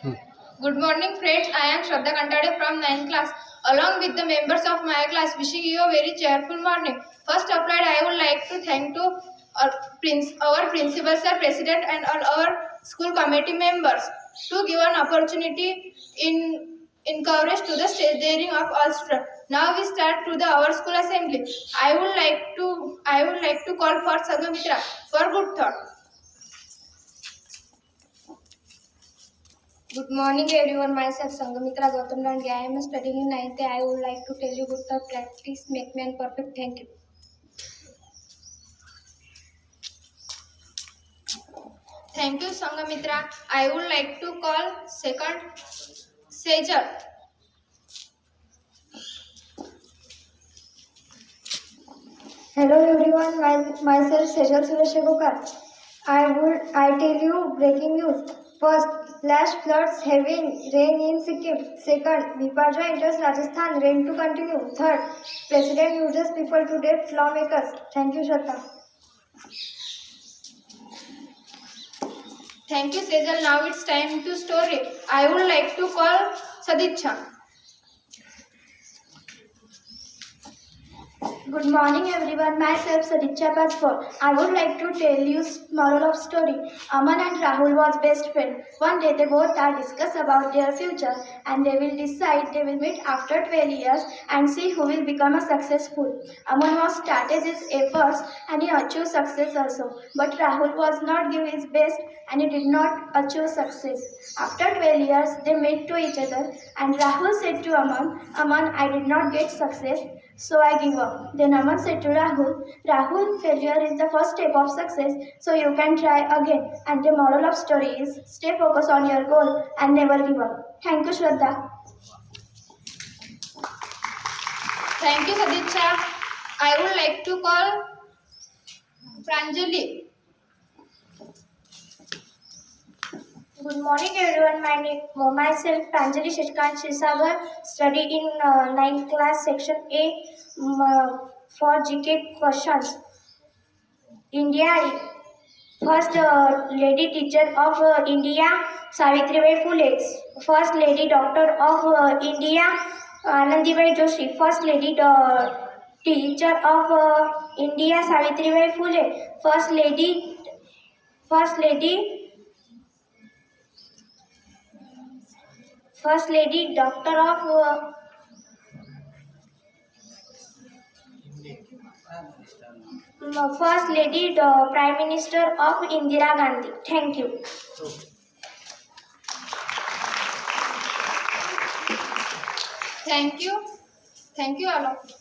Good morning, friends. I am Shraddha Kantade from 9th class. Along with the members of my class, wishing you a very cheerful morning. First applied, I would like to thank to our principal sir, president, and all our school committee members to give an opportunity in coverage to the stage daring of all students. Now we start to the our school assembly. I would like to call for Sangamitra for good thought. Good morning everyone, myself Sangamitra Gautam Randge. I am studying in 9th. I would like to tell you good thought, practice make man perfect. Thank you. Thank you, Sangamitra. I would like to call second Sejal. Hello everyone, myself Sejal Suresh Gokar. I tell you breaking news. First, flash floods, heavy rain in Sikkim. Second, Biparjoy enters Rajasthan, rain to continue. Third, President uses people to date lawmakers. Thank you, Shraddha. Thank you, Sejal. Now it's time to story. I would like to call Sadicha. Good morning everyone, myself Sadicha Passport. I would like to tell you moral of story. Aman and Rahul was best friends. One day they both are discuss about their future and they will decide they will meet after 12 years and see who will become a successful. Aman was started his efforts and he achieved success also. But Rahul was not give his best and he did not achieve success. After 12 years they met to each other and Rahul said to Aman, I did not get success, so I give up. Then Aman said to Rahul, failure is the first step of success, so you can try again. And the moral of story is, stay focused on your goal and never give up. Thank you, Shraddha. Thank you, Sadicha. I would like to call Pranjali. Good morning everyone, myself Pranjali Shashikant Shirsagar, study in 9th class section A for GK questions. India, first lady teacher of India, Savitribai Phule. First lady doctor of India, Anandibai Joshi. First lady teacher of India, Savitribai Phule. First lady doctor of First Lady Prime Minister of Indira Gandhi. Thank you. Thank you all of you.